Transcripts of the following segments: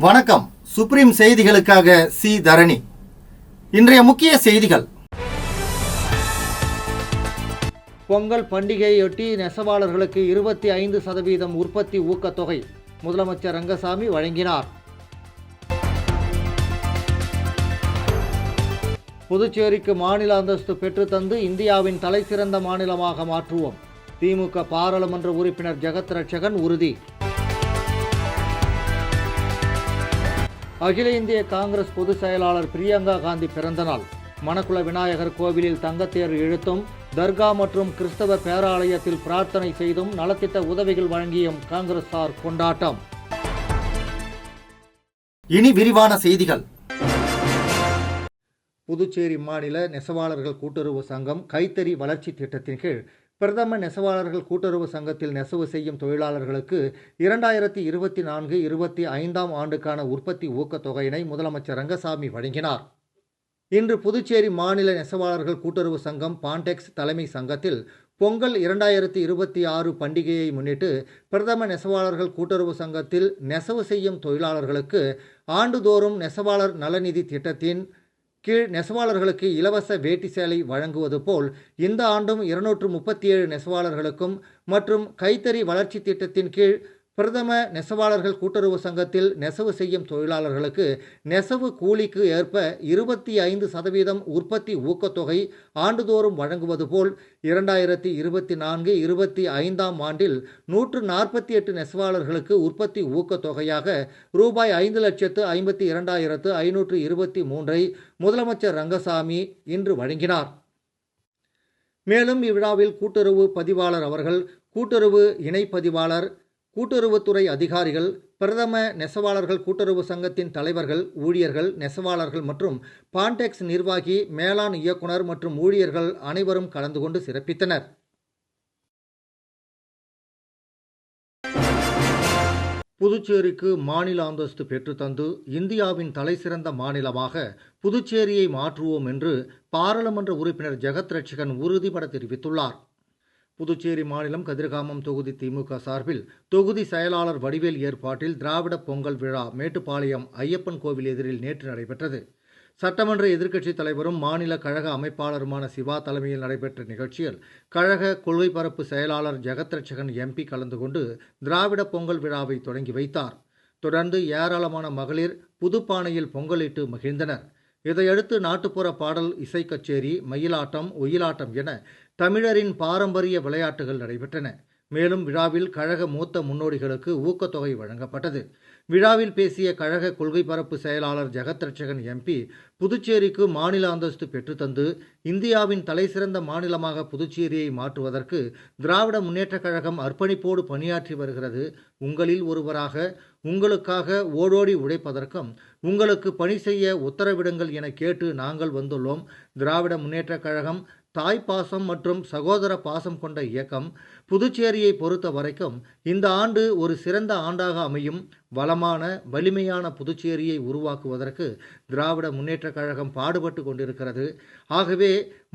வணக்கம். சுப்ரீம் செய்திகளுக்காக சி தரணி. இன்றைய முக்கிய செய்திகள். பொங்கல் பண்டிகையொட்டி நெசவாளர்களுக்கு 25% உற்பத்தி ஊக்கத்தொகை முதலமைச்சர் ரங்கசாமி வழங்கினார். புதுச்சேரிக்கு மாநில அந்தஸ்து பெற்றுத்தந்து இந்தியாவின் தலைசிறந்த மாநிலமாக மாற்றுவோம். திமுக பாராளுமன்ற உறுப்பினர் ஜெகத் ரட்சகன் உறுதி. அகில இந்திய காங்கிரஸ் பொதுச் செயலாளர் பிரியங்கா காந்தி பிறந்தநாள். மணக்குள விநாயகர் கோவிலில் தங்கத்தேர் இழுத்தும், தர்கா மற்றும் கிறிஸ்தவ பேராலயத்தில் பிரார்த்தனை செய்தும் நலத்திட்ட உதவிகள் வழங்கியும் காங்கிரசார் கொண்டாட்டம். இனி விரிவான செய்திகள். புதுச்சேரி மாநில நெசவாளர்கள் கூட்டுறவு சங்கம் கைத்தறி வளர்ச்சி திட்டத்தின் கீழ் பிரதம நெசவாளர்கள் கூட்டுறவு சங்கத்தில் நெசவு செய்யும் தொழிலாளர்களுக்கு 2024-25 ஆண்டுக்கான உற்பத்தி ஊக்கத்தொகையினை முதலமைச்சர் ரங்கசாமி வழங்கினார். இன்று புதுச்சேரி மாநில நெசவாளர்கள் கூட்டுறவு சங்கம் பாண்டெக்ஸ் தலைமை சங்கத்தில் பொங்கல் 2026 பண்டிகையை முன்னிட்டு பிரதம நெசவாளர்கள் கூட்டுறவு சங்கத்தில் நெசவு செய்யும் தொழிலாளர்களுக்கு ஆண்டுதோறும் நெசவாளர் நலநிதி திட்டத்தின் கீழ் நெசவாளர்களுக்கு இலவச வேட்டி சேலை வழங்குவது போல் இந்த ஆண்டும் 237 நெசவாளர்களுக்கும் மற்றும் கைத்தறி வளர்ச்சி திட்டத்தின் கீழ் பிரதம நெசவாளர்கள் கூட்டுறவு சங்கத்தில் நெசவு செய்யும் தொழிலாளர்களுக்கு நெசவு கூலிக்கு ஏற்ப 25% உற்பத்தி ஊக்கத்தொகை ஆண்டுதோறும் வழங்குவது போல் 2024-25 ஆண்டில் 148 நெசவாளர்களுக்கு உற்பத்தி ஊக்கத்தொகையாக ரூபாய் 5,52,523 முதலமைச்சர் ரங்கசாமி இன்று வழங்கினார். மேலும் இவ்விழாவில் கூட்டுறவு பதிவாளர் அவர்கள், கூட்டுறவு இணைப்பதிவாளர், கூட்டுறவுத்துறை அதிகாரிகள், பிரதம நெசவாளர்கள் கூட்டுறவு சங்கத்தின் தலைவர்கள், ஊழியர்கள், நெசவாளர்கள் மற்றும் பாண்டெக்ஸ் நிர்வாகி, மேலாண் இயக்குனர் மற்றும் ஊழியர்கள் அனைவரும் கலந்து கொண்டு சிறப்பித்தனர். புதுச்சேரிக்கு மாநில அந்தஸ்து பெற்றுத்தந்து இந்தியாவின் தலைசிறந்த மாநிலமாக புதுச்சேரியை மாற்றுவோம் என்று பாராளுமன்ற உறுப்பினர் ஜெகத் ரட்சகன் உறுதிபட தெரிவித்துள்ளார். புதுச்சேரி மாநிலம் கதிர்காமம் தொகுதி திமுக சார்பில் தொகுதி செயலாளர் வடிவேல் ஏற்பாட்டில் திராவிட பொங்கல் விழா மேட்டுப்பாளையம் ஐயப்பன் கோவில் எதிரில் நேற்று நடைபெற்றது. சட்டமன்ற எதிர்க்கட்சித் தலைவரும் மாநில கழக அமைப்பாளருமான சிவா தலைமையில் நடைபெற்ற நிகழ்ச்சியில் கழக கொள்கை பரப்பு செயலாளர் ஜெகத் ரட்சகன் எம்பி கலந்து கொண்டு திராவிட பொங்கல் விழாவை தொடங்கி வைத்தார். தொடர்ந்து ஏராளமான மகளிர் புதுப்பானையில் பொங்கலிட்டு மகிழ்ந்தனர். இதையடுத்து நாட்டுப்புற பாடல், இசை கச்சேரி, மயிலாட்டம், ஒயிலாட்டம் என தமிழரின் பாரம்பரிய விளையாட்டுகள் நடைபெற்றன. மேலும் விழாவில் கழக மூத்த முன்னோடிகளுக்கு ஊக்கத்தொகை வழங்கப்பட்டது. விழாவில் பேசிய கழக கொள்கை பரப்பு செயலாளர் ஜெகத் ரட்சகன் எம்பி, புதுச்சேரிக்கு மாநில அந்தஸ்து பெற்றுத்தந்து இந்தியாவின் தலைசிறந்த மாநிலமாக புதுச்சேரியை மாற்றுவதற்கு திராவிட முன்னேற்றக் கழகம் அர்ப்பணிப்போடு பணியாற்றி வருகிறது. உங்களில் ஒருவராக உங்களுக்காக ஓடோடி உழைப்பதற்கும் உங்களுக்கு பணி செய்ய உத்தரவிடுங்கள் என கேட்டு நாங்கள் வந்துள்ளோம். திராவிட முன்னேற்றக் கழகம் தாய் பாசம் மற்றும் சகோதர பாசம் கொண்ட இயக்கம். புதுச்சேரியை பொறுத்த வரைக்கும் இந்த ஆண்டு ஒரு சிறந்த ஆண்டாக அமையும். வளமான வலிமையான புதுச்சேரியை உருவாக்குவதற்கு திராவிட முன்னேற்றக் கழகம் பாடுபட்டு கொண்டிருக்கிறது. ஆகவே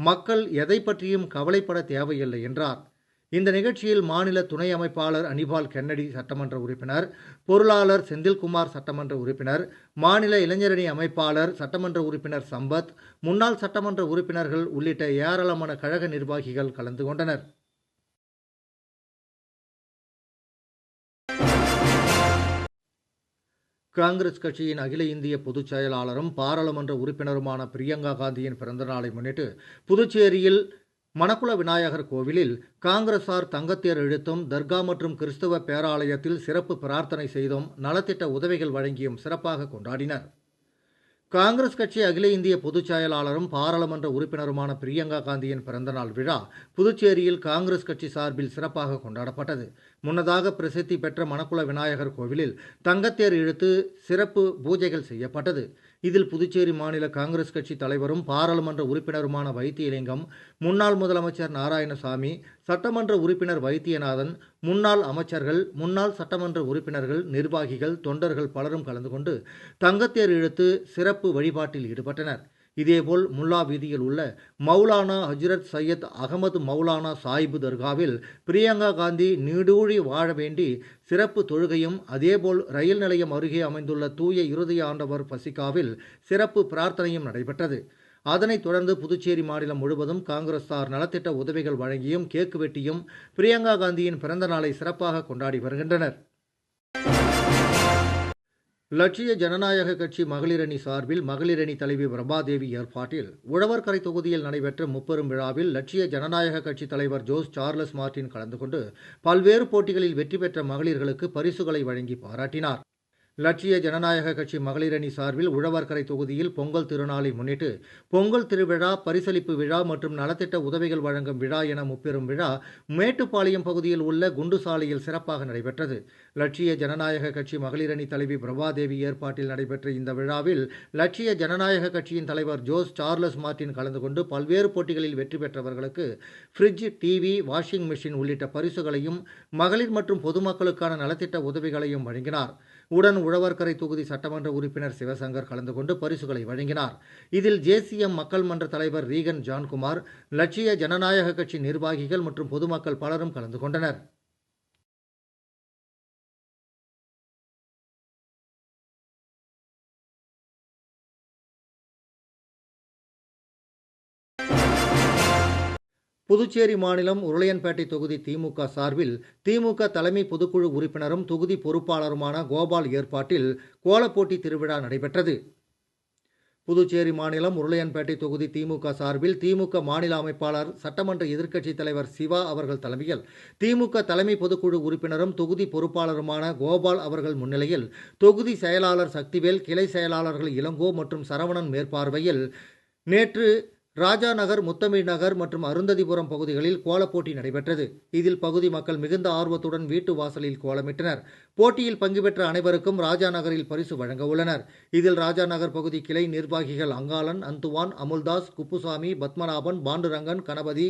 மக்கள் எதை பற்றியும் கவலைப்பட தேவையில்லை என்றார். இந்த நிகழ்ச்சியில் மாநில துணை அமைப்பாளர் அனிபால் கென்னடி சட்டமன்ற உறுப்பினர், பொருளாளர் செந்தில்குமார் சட்டமன்ற உறுப்பினர், மாநில இளைஞரணி அமைப்பாளர் சட்டமன்ற உறுப்பினர் சம்பத், முன்னாள் சட்டமன்ற உறுப்பினர்கள் உள்ளிட்ட ஏராளமான கழக நிர்வாகிகள் கலந்து கொண்டனர். காங்கிரஸ் கட்சியின் அகில இந்திய பொதுச் செயலாளரும் பாராளுமன்ற உறுப்பினருமான பிரியங்கா காந்தியின் பிறந்தநாளை முன்னிட்டு புதுச்சேரியில் மணக்குள விநாயகர் கோவிலில் காங்கிரசார் தங்கத்தேர் இழுத்தும், தர்கா மற்றும் கிறிஸ்தவ பேராலயத்தில் சிறப்பு பிரார்த்தனை செய்தும் நலத்திட்ட உதவிகள் வழங்கியும் சிறப்பாக கொண்டாடினர். காங்கிரஸ் கட்சி அகில இந்திய பொதுச் செயலாளரும் பாராளுமன்ற உறுப்பினருமான பிரியங்கா காந்தியின் பிறந்தநாள் விழா புதுச்சேரியில் காங்கிரஸ் கட்சி சார்பில் சிறப்பாக கொண்டாடப்பட்டது. முன்னதாக பிரசித்தி பெற்ற மணக்குள விநாயகர் கோவிலில் தங்கத்தேர் இழுத்து சிறப்பு பூஜைகள் செய்யப்பட்டது. இதில் புதுச்சேரி மாநில காங்கிரஸ் கட்சி தலைவரும் பாராளுமன்ற உறுப்பினருமான வைத்தியலிங்கம், முன்னாள் முதலமைச்சர் நாராயணசாமி, சட்டமன்ற உறுப்பினர் வைத்தியநாதன், முன்னாள் அமைச்சர்கள், முன்னாள் சட்டமன்ற உறுப்பினர்கள், நிர்வாகிகள், தொண்டர்கள் பலரும் கலந்து கொண்டு தங்கத்தேர் இழுத்து சிறப்பு வழிபாட்டில் ஈடுபட்டனர். இதேபோல் முல்லா வீதியில் உள்ள மௌலானா ஹஜ்ரத் சையத் அகமது மௌலானா சாஹிபு தர்காவில் பிரியங்கா காந்தி நீடூழி வாழ வேண்டி சிறப்பு தொழுகையும், அதேபோல் ரயில் நிலையம் அருகே அமைந்துள்ள தூய இருதய ஆண்டவர் பசிகாவில் சிறப்பு பிரார்த்தனையும் நடைபெற்றது. அதனைத் தொடர்ந்து புதுச்சேரி மாநிலம் முழுவதும் காங்கிரசார் நலத்திட்ட உதவிகள் வழங்கியும் கேக்கு வெட்டியும் பிரியங்கா காந்தியின் பிறந்த நாளை சிறப்பாக கொண்டாடி வருகின்றனர். லட்சிய ஜனநாயக கட்சி மகளிரணி சார்பில் மகளிரணி தலைவி பிரபாதேவி ஏற்பாட்டில் உழவர்கரை தொகுதியில் நடைபெற்ற முப்பெரும் விழாவில் லட்சிய ஜனநாயக கட்சி தலைவர் ஜோஸ் சார்லஸ் மார்டின் கலந்து கொண்டு பல்வேறு போட்டிகளில் வெற்றி பெற்ற மகளிர்களுக்கு பரிசுகளை வழங்கி பாராட்டினார். லட்சிய ஜனநாயக கட்சி மகளிரணி சார்பில் உழவர்கரை தொகுதியில் பொங்கல் திருநாளை முன்னிட்டு பொங்கல் திருவிழா, பரிசளிப்பு விழா மற்றும் நலத்திட்ட உதவிகள் வழங்கும் விழா என முப்பெரும் விழா மேட்டுப்பாளையம் பகுதியில் உள்ள குண்டு சாலையில் சிறப்பாக நடைபெற்றது. லட்சிய ஜனநாயக கட்சி மகளிரணி தலைவி பிரபாதேவி ஏற்பாட்டில் நடைபெற்ற இந்த விழாவில் லட்சிய ஜனநாயக கட்சியின் தலைவர் ஜோஸ் சார்லஸ் மார்டின் கலந்து கொண்டு பல்வேறு போட்டிகளில் வெற்றி பெற்றவர்களுக்கு ஃப்ரிட்ஜ், டிவி, வாஷிங் மிஷின் உள்ளிட்ட பரிசுகளையும் மகளிர் மற்றும் பொதுமக்களுக்கான நலத்திட்ட உதவிகளையும் வழங்கினார். உடன் உழவர்கரை தொகுதி சட்டமன்ற உறுப்பினர் சிவசங்கர் கலந்து கொண்டு பரிசுகளை வழங்கினார். இதில் ஜேசிஎம் மக்கள் மன்ற தலைவர் ரீகன் ஜான்குமார், லட்சிய ஜனநாயக கட்சி நிர்வாகிகள் மற்றும் பொதுமக்கள் பலரும் கலந்து கொண்டனர். புதுச்சேரி மாநிலம் உருளையன்பேட்டை தொகுதி திமுக சார்பில் திமுக தலைமை பொதுக்குழு உறுப்பினரும் தொகுதி பொறுப்பாளருமான கோபால் ஏற்பாட்டில் கோலப்போட்டி திருவிழா நடைபெற்றது. புதுச்சேரி மாநிலம் உருளையன்பேட்டை தொகுதி திமுக சார்பில் திமுக மாநில அமைப்பாளர், சட்டமன்ற எதிர்க்கட்சித் தலைவர் சிவா அவர்கள் தலைமையில் திமுக தலைமை பொதுக்குழு உறுப்பினரும் தொகுதி பொறுப்பாளருமான கோபால் அவர்கள் முன்னிலையில் தொகுதி செயலாளர் சக்திவேல், கிளை செயலாளர்கள் இளங்கோ மற்றும் சரவணன் மேற்பார்வையில் நேற்று ராஜா நகர், முத்தமிழ் நகர் மற்றும் அருந்ததிபுரம் பகுதிகளில் கோலப்போட்டி நடைபெற்றது. இதில் பகுதி மக்கள் மிகுந்த ஆர்வத்துடன் வீட்டு வாசலில் கோலமிட்டனர். போட்டியில் பங்கு பெற்ற அனைவருக்கும் ராஜா நகரில் பரிசு வழங்க உள்ளனர். இதில் ராஜா நகர் பகுதி கிளை நிர்வாகிகள் அங்காளன், அந்துவான், அமுல்தாஸ், குப்புசாமி, பத்மநாபன், பாண்டுரங்கன், கணபதி,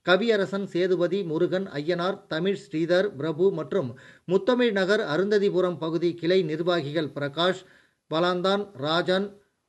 கவியரசன், சேதுபதி, முருகன், ஐயனார், தமிழ், ஸ்ரீதர், பிரபு மற்றும் முத்தமிழ் நகர், அருந்ததிபுரம் பகுதி கிளை நிர்வாகிகள் பிரகாஷ், பலாந்தான், ராஜன்,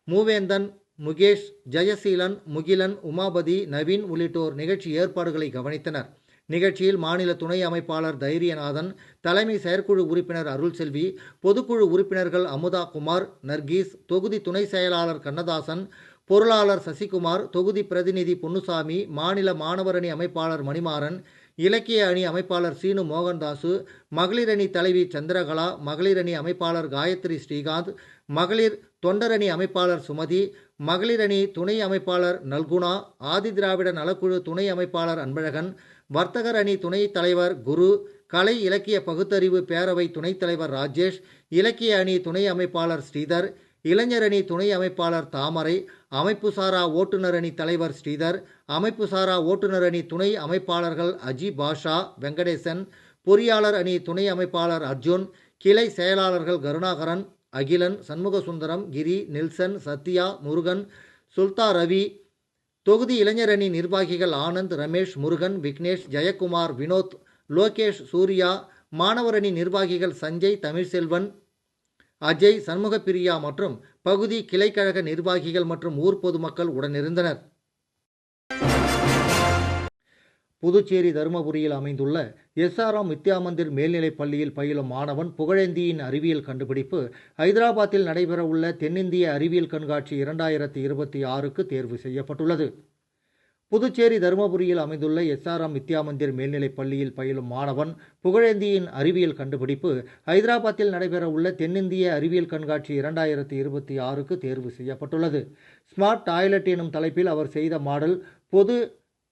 மூவேந்தன், முகேஷ், ஜெயசீலன், முகிலன், உமாபதி, நவீன் உள்ளிட்டோர் நிகழ்ச்சி ஏற்பாடுகளை கவனித்தனர். நிகழ்ச்சியில் மாநில துணை அமைப்பாளர் தைரியநாதன், தலைமை செயற்குழு உறுப்பினர் அருள்செல்வி, பொதுக்குழு உறுப்பினர்கள் அமுதா குமார், நர்கீஸ், தொகுதி துணை செயலாளர் கண்ணதாசன், பொருளாளர் சசிகுமார், தொகுதி பிரதிநிதி பொன்னுசாமி, மாநில மாணவர் அணி அமைப்பாளர் மணிமாறன், இலக்கிய அணி அமைப்பாளர் சீனு மோகன்தாசு, மகளிர் அணி தலைவி சந்திரகலா, மகளிர் அணி அமைப்பாளர் காயத்ரி ஸ்ரீகாந்த், மகளிர் தொண்டரணி அமைப்பாளர் சுமதி, மகளிர் அணி துணை அமைப்பாளர் நல்குணா, ஆதிதிராவிட நலக்குழு துணை அமைப்பாளர் அன்பழகன், வர்த்தகர் அணி துணைத் தலைவர் குரு, கலை இலக்கிய பகுத்தறிவு பேரவை துணைத் தலைவர் ராஜேஷ், இலக்கிய அணி துணை அமைப்பாளர் ஸ்ரீதர், இளைஞர் அணி துணை அமைப்பாளர் தாமரை, அமைப்புசாரா ஓட்டுநர் அணி தலைவர் ஸ்ரீதர், அமைப்புசாரா ஓட்டுநர் அணி துணை அமைப்பாளர்கள் அஜி பாஷா, வெங்கடேசன், பொறியாளர் அணி துணை அமைப்பாளர் அர்ஜுன், கிளை செயலாளர்கள் கருணாகரன், அகிலன், சண்முகசுந்தரம், கிரி, நெல்சன், சத்யா, முருகன், சுல்தா ரவி, தொகுதி இளைஞர் அணி நிர்வாகிகள் ஆனந்த், ரமேஷ், முருகன், விக்னேஷ், ஜெயக்குமார், வினோத், லோகேஷ், சூர்யா, மாணவர் அணி நிர்வாகிகள் சஞ்சய், தமிழ்செல்வன், அஜய், சண்முகப்பிரியா மற்றும் பகுதி கிளைக்கழக நிர்வாகிகள் மற்றும் ஊர் பொதுமக்கள் உடனிருந்தனர். புதுச்சேரி தருமபுரியில் அமைந்துள்ள எஸ்ஆர்எம் வித்யா மந்திர் மேல்நிலைப் பள்ளியில் பயிலும் மாணவன் புகழேந்தியின் அறிவியல் கண்டுபிடிப்பு ஐதராபாத்தில் நடைபெறவுள்ள தென்னிந்திய அறிவியல் கண்காட்சி 2026க்கு தேர்வு செய்யப்பட்டுள்ளது. புதுச்சேரி தருமபுரியில் அமைந்துள்ள எஸ்ஆர்எம் வித்யா மந்திர் மேல்நிலைப் பள்ளியில் பயிலும் மாணவன் புகழேந்தியின் அறிவியல் கண்டுபிடிப்பு ஐதராபாத்தில் நடைபெறவுள்ள தென்னிந்திய அறிவியல் கண்காட்சி 2026க்கு தேர்வு செய்யப்பட்டுள்ளது. ஸ்மார்ட் டாய்லெட் எனும் தலைப்பில் அவர் செய்த மாடல் பொது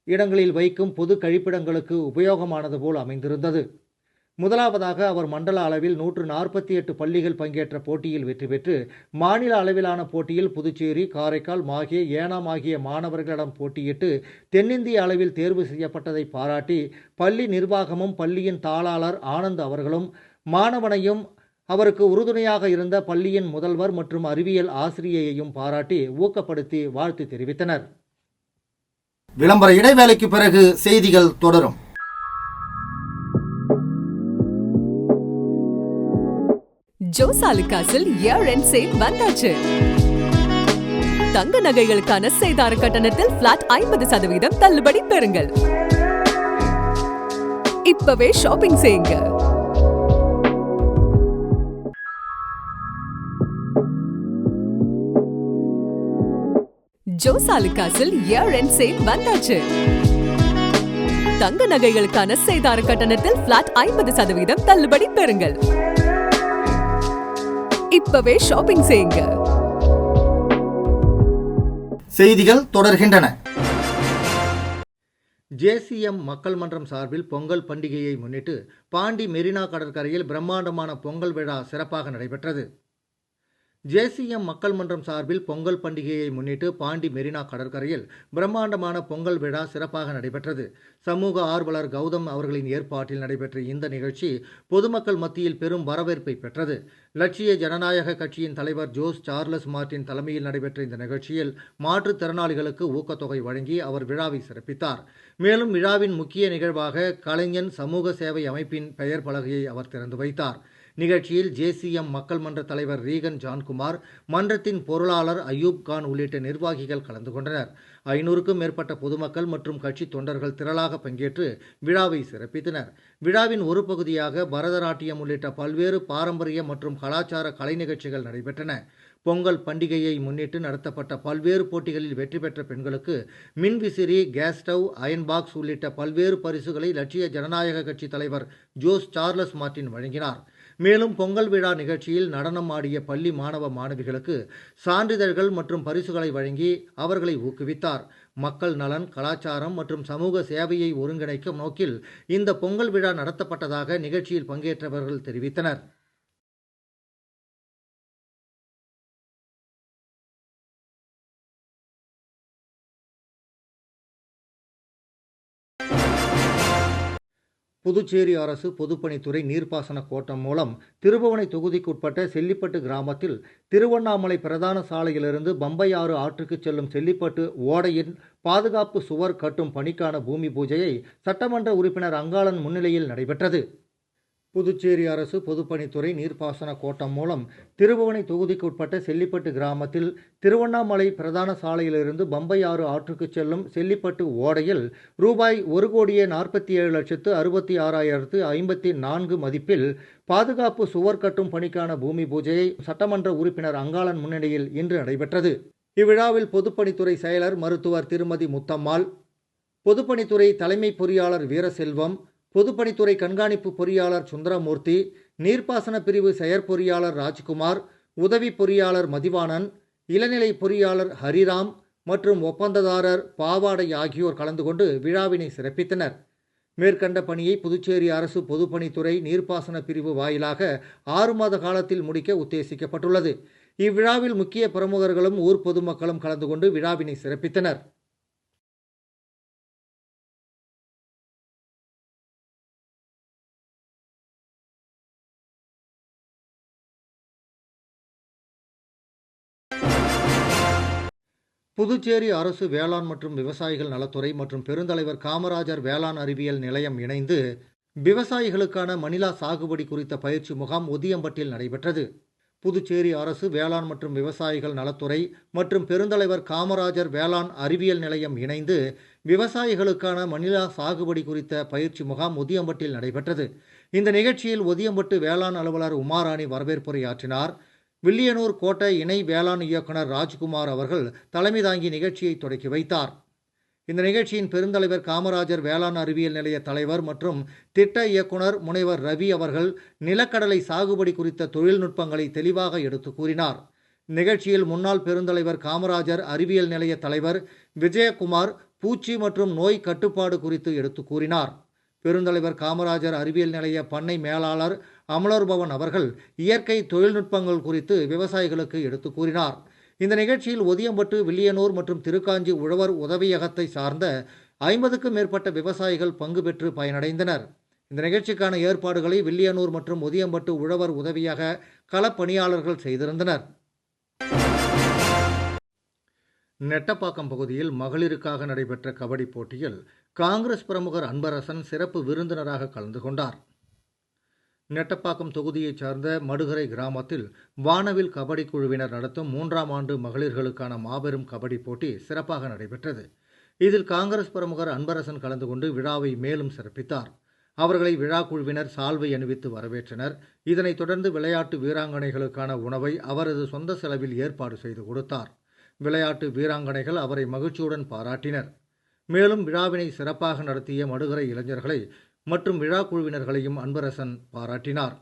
இடங்களில் வைக்கும் பொது கழிப்பிடங்களுக்கு உபயோகமானது போல் அமைந்திருந்தது. முதலாவதாக அவர் மண்டல அளவில் 148 பள்ளிகள் பங்கேற்ற போட்டியில் வெற்றி பெற்று மாநில அளவிலான போட்டியில் புதுச்சேரி, காரைக்கால், மாஹே, ஏனாம் ஆகிய மாணவர்களிடம் போட்டியிட்டு தென்னிந்திய அளவில் தேர்வு செய்யப்பட்டதை பாராட்டி பள்ளி நிர்வாகமும் பள்ளியின் தாளாளர் ஆனந்த் அவர்களும் மாணவனையும் அவருக்கு உறுதுணையாக இருந்த பள்ளியின் முதல்வர் மற்றும் அறிவியல் ஆசிரியையையும் பாராட்டி ஊக்கப்படுத்தி வாழ்த்து தெரிவித்தனர். விளம்பர இடைவேளைக்கு பிறகு செய்திகள் தொடரும். ஜோஸ் ஆலுகாஸில் இயர் எண்ட் சேல் வந்தாச்சு. தங்க நகைகளுக்கான சேதார கட்டணத்தில் பிளாட் 50% தள்ளுபடி பெறுங்கள். இப்பவே ஷாப்பிங் செய்யுங்க. ஜோசாலுகாஸில் இயர் எண்ட் சேல் வந்தாச்சு. தங்க நகைகளுக்கான சேதார கட்டணத்தில் பிளாட் 50% தள்ளுபடி பெறுங்கள். இப்பவே ஷாப்பிங் செய்யுங்க. செய்திகள் தொடர்கின்றன. ஜேசிஎம் மக்கள் மன்றம் சார்பில் பொங்கல் பண்டிகையை முன்னிட்டு பாண்டி மெரினா கடற்கரையில் பிரம்மாண்டமான பொங்கல் விழா சிறப்பாக நடைபெற்றது. ஜேசிஎம் மக்கள் மன்றம் சார்பில் பொங்கல் பண்டிகையை முன்னிட்டு பாண்டி மெரினா கடற்கரையில் பிரம்மாண்டமான பொங்கல் விழா சிறப்பாக நடைபெற்றது. சமூக ஆர்வலர் கௌதம் அவர்களின் ஏற்பாட்டில் நடைபெற்ற இந்த நிகழ்ச்சி பொதுமக்கள் மத்தியில் பெரும் வரவேற்பை பெற்றது. லட்சிய ஜனநாயக கட்சியின் தலைவர் ஜோஸ் சார்லஸ் மார்டின் தலைமையில் நடைபெற்ற இந்த நிகழ்ச்சியில் மாற்றுத்திறனாளிகளுக்கு ஊக்கத்தொகை வழங்கி அவர் விழாவை சிறப்பித்தார். மேலும் விழாவின் முக்கிய நிகழ்வாக கலைஞன் சமூக சேவை அமைப்பின் பெயர் பலகையை அவர் திறந்து வைத்தார். நிகழ்ச்சியில் ஜேசிஎம் மக்கள் மன்ற தலைவர் ரீகன் ஜான்குமார், மன்றத்தின் பொருளாளர் அயூப் கான் உள்ளிட்ட நிர்வாகிகள் கலந்து கொண்டனர். 500க்கும் மேற்பட்ட பொதுமக்கள் மற்றும் கட்சி தொண்டர்கள் திரளாக பங்கேற்று விழாவை சிறப்பித்தனர். விழாவின் ஒரு பகுதியாக பரதநாட்டியம் உள்ளிட்ட பல்வேறு பாரம்பரிய மற்றும் கலாச்சார கலை நிகழ்ச்சிகள் நடைபெற்றன. பொங்கல் பண்டிகையை முன்னிட்டு நடத்தப்பட்ட பல்வேறு போட்டிகளில் வெற்றி பெற்ற பெண்களுக்கு மின்விசிறி, கேஸ் ஸ்டவ், அயன் பாக்ஸ் உள்ளிட்ட பல்வேறு பரிசுகளை லட்சிய ஜனநாயக கட்சி தலைவர் ஜோஸ் சார்லஸ் மார்டின் வழங்கினார். மேலும் பொங்கல் விழா நிகழ்ச்சியில் நடனம் ஆடிய பள்ளி மாணவ மாணவிகளுக்கு சான்றிதழ்கள் மற்றும் பரிசுகளை வழங்கி அவர்களை ஊக்குவித்தார். மக்கள் நலன், கலாச்சாரம் மற்றும் சமூக சேவையை ஒருங்கிணைக்கும் நோக்கில் இந்த பொங்கல் விழா நடத்தப்பட்டதாக நிகழ்ச்சியில் பங்கேற்றவர்கள் தெரிவித்தனர். புதுச்சேரி அரசு பொதுப்பணித்துறை நீர்ப்பாசன கோட்டம் மூலம் திருபுவனை தொகுதிக்குட்பட்ட செல்லிப்பட்டு கிராமத்தில் திருவண்ணாமலை பிரதான சாலையிலிருந்து பம்பையாறு ஆற்றுக்கு செல்லும் செல்லிப்பட்டு ஓடையின் பாதுகாப்பு சுவர் கட்டும் பணிக்கான பூமி பூஜையை சட்டமன்ற உறுப்பினர் அங்காளன் முன்னிலையில் நடைபெற்றது. புதுச்சேரி அரசு பொதுப்பணித்துறை நீர்ப்பாசன கோட்டம் மூலம் திருபுவனை தொகுதிக்குட்பட்ட செல்லிப்பட்டு கிராமத்தில் திருவண்ணாமலை பிரதான சாலையிலிருந்து பம்பையாறு ஆற்றுக்கு செல்லும் செல்லிப்பட்டு ஓடையில் ரூபாய் 1,47,66,054 மதிப்பில் பாதுகாப்பு சுவர் கட்டும் பணிக்கான பூமி பூஜையை சட்டமன்ற உறுப்பினர் அங்காளன் முன்னிலையில் இன்று நடைபெற்றது. இவ்விழாவில் பொதுப்பணித்துறை செயலர் மருத்துவர் திருமதி முத்தம்மாள், பொதுப்பணித்துறை தலைமை பொறியாளர் வீரசெல்வம், பொதுப்பணித்துறை கண்காணிப்பு பொறியாளர் சுந்தரமூர்த்தி, நீர்ப்பாசன பிரிவு செயற்பொறியாளர் ராஜ்குமார், உதவி பொறியாளர் மதிவாணன், இளநிலை பொறியாளர் ஹரிராம் மற்றும் ஒப்பந்ததாரர் பாவாடை ஆகியோர் கலந்து கொண்டு விழாவினை சிறப்பித்தனர். மேற்கண்ட பணியை புதுச்சேரி அரசு பொதுப்பணித்துறை நீர்ப்பாசன பிரிவு வாயிலாக 6 மாத காலத்தில் முடிக்க உத்தேசிக்கப்பட்டுள்ளது. இவ்விழாவில் முக்கிய பிரமுகர்களும் ஊர் பொதுமக்களும் கலந்து கொண்டு விழாவினை சிறப்பித்தனர். புதுச்சேரி அரசு வேளாண் மற்றும் விவசாயிகள் நலத்துறை மற்றும் பெருந்தலைவர் காமராஜர் வேளாண் அறிவியல் நிலையம் இணைந்து விவசாயிகளுக்கான மணிலா சாகுபடி குறித்த பயிற்சி முகாம் ஒதியம்பட்டில் நடைபெற்றது. புதுச்சேரி அரசு வேளாண் மற்றும் விவசாயிகள் நலத்துறை மற்றும் பெருந்தலைவர் காமராஜர் வேளாண் அறிவியல் நிலையம் இணைந்து விவசாயிகளுக்கான மணிலா சாகுபடி குறித்த பயிற்சி முகாம் ஒதியம்பட்டில் நடைபெற்றது. இந்த நிகழ்ச்சியில் ஒதியம்பட்டு வேளாண் அலுவலர் உமாராணி வரவேற்புரையாற்றினார். வில்லியனூர் கோட்டை இணை வேளாண் இயக்குனர் ராஜ்குமார் அவர்கள் தலைமை தாங்கி நிகழ்ச்சியை தொடக்கி வைத்தார். இந்த நிகழ்ச்சியின் பெருந்தலைவர் காமராஜர் வேளாண் அறிவியல் நிலைய தலைவர் மற்றும் திட்ட இயக்குனர் முனைவர் ரவி அவர்கள் நிலக்கடலை சாகுபடி குறித்த தொழில்நுட்பங்களை தெளிவாக எடுத்து கூறினார். நிகழ்ச்சியில் முன்னாள் பெருந்தலைவர் காமராஜர் அறிவியல் நிலைய தலைவர் விஜயகுமார் பூச்சி மற்றும் நோய் கட்டுப்பாடு குறித்து எடுத்து கூறினார். பெருந்தலைவர் காமராஜர் அறிவியல் நிலைய பண்ணை மேலாளர் அமலர்பவன் அவர்கள் இயற்கை தொழில்நுட்பங்கள் குறித்து விவசாயிகளுக்கு எடுத்து கூறினார். இந்த நிகழ்ச்சியில் ஒதியம்பட்டு, வில்லியனூர் மற்றும் திருக்காஞ்சி உழவர் உதவியகத்தை சார்ந்த 50க்கும் மேற்பட்ட விவசாயிகள் பங்கு பெற்று பயனடைந்தனர். இந்த நிகழ்ச்சிக்கான ஏற்பாடுகளை வில்லியனூர் மற்றும் ஒதியம்பட்டு உழவர் உதவியக களப்பணியாளர்கள் செய்திருந்தனர். நெட்டப்பாக்கம் பகுதியில் மகளிருக்காக நடைபெற்ற கபடி போட்டியில் காங்கிரஸ் பிரமுகர் அன்பரசன் சிறப்பு விருந்தினராக கலந்து கொண்டார். நெட்டப்பாக்கம் தொகுதியைச் சார்ந்த மடுகரை கிராமத்தில் வானவில் கபடி குழுவினர் நடத்தும் 3ஆம் ஆண்டு மகளிர்களுக்கான மாபெரும் கபடி போட்டி சிறப்பாக நடைபெற்றது. இதில் காங்கிரஸ் பிரமுகர் அன்பரசன் கலந்து கொண்டு விழாவை மேலும் சிறப்பித்தார். அவர்களை விழா குழுவினர் சால்வை அணிவித்து வரவேற்றனர். இதனைத் தொடர்ந்து விளையாட்டு வீராங்கனைகளுக்கான உணவை அவரது சொந்த செலவில் ஏற்பாடு செய்து கொடுத்தார். விளையாட்டு வீராங்கனைகள் அவரை மகிழ்ச்சியுடன் பாராட்டினர். மேலும் விழாவினை சிறப்பாக நடத்திய மடுகரை இளைஞர்களை மற்றும் விழா குழுவினர்களையும் அன்பரசன் பாராட்டினார்.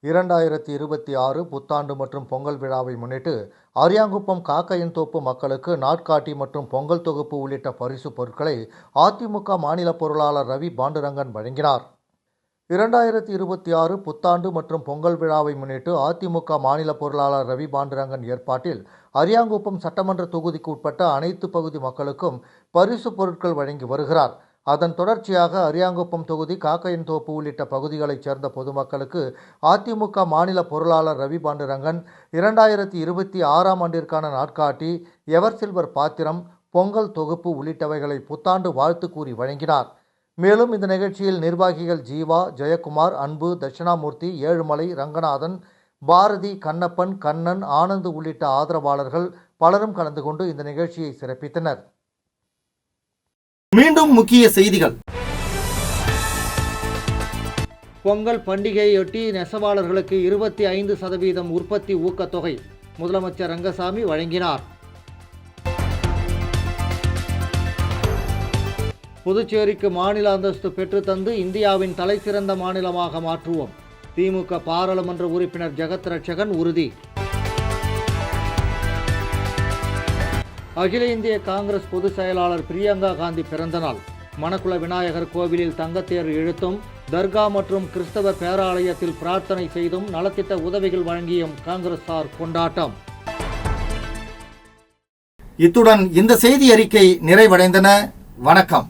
2026 புத்தாண்டு மற்றும் பொங்கல் விழாவை முன்னிட்டு அரியாங்குப்பம் காக்கையன்தோப்பு மக்களுக்கு நாட்காட்டி மற்றும் பொங்கல் தொகுப்பு உள்ளிட்ட பரிசு பொருட்களை அதிமுக மாநில பொருளாளர் ரவி பாண்டுரங்கன் வழங்கினார். 2026 புத்தாண்டு மற்றும் பொங்கல் விழாவை முன்னிட்டு அதிமுக மாநில பொருளாளர் ரவி பாண்டுரங்கன் ஏற்பாட்டில் அரியாங்குப்பம் சட்டமன்ற தொகுதிக்கு உட்பட்ட அனைத்து பகுதி மக்களுக்கும் பரிசு பொருட்கள் வழங்கி வருகிறார். அதன் தொடர்ச்சியாக அரியாங்குப்பம் தொகுதி காக்கையன்தோப்பு உள்ளிட்ட பகுதிகளைச் சேர்ந்த பொதுமக்களுக்கு அதிமுக மாநில பொருளாளர் ரவி பாண்டுரங்கன் 2026 ஆண்டிற்கான நாட்காட்டி, எவர் சில்வர் பாத்திரம், பொங்கல் தொகுப்பு உள்ளிட்டவைகளை புத்தாண்டு வாழ்த்து கூறி வழங்கினார். மேலும் இந்த நிகழ்ச்சியில் நிர்வாகிகள் ஜீவா, ஜெயக்குமார், அன்பு, தட்சிணாமூர்த்தி, ஏழுமலை, ரங்கநாதன், பாரதி, கண்ணப்பன், கண்ணன், ஆனந்த் உள்ளிட்ட ஆதரவாளர்கள் பலரும் கலந்து கொண்டு இந்த நிகழ்ச்சியை சிறப்பித்தனர். மீண்டும் முக்கிய செய்திகள். பொங்கல் பண்டிகையொட்டி நெசவாளர்களுக்கு 25% உற்பத்தி ஊக்கத்தொகை முதலமைச்சர் ரங்கசாமி வழங்கினார். புதுச்சேரிக்கு மாநில அந்தஸ்து பெற்றுத்தந்து இந்தியாவின் தலைசிறந்த மாநிலமாக மாற்றுவோம். திமுக பாராளுமன்ற உறுப்பினர் ஜெகத் ரட்சகன் உறுதி. அகில இந்திய காங்கிரஸ் பொதுச் செயலாளர் பிரியங்கா காந்தி பிறந்தநாள். மணக்குள விநாயகர் கோவிலில் தங்கத்தேர் இழுத்தும், தர்கா மற்றும் கிறிஸ்தவ பேராலயத்தில் பிரார்த்தனை செய்தும் நலத்திட்ட உதவிகள் வழங்கியும் காங்கிரசார் கொண்டாட்டம். இத்துடன் இந்த செய்தி அறிக்கை நிறைவடைந்தன. வணக்கம்.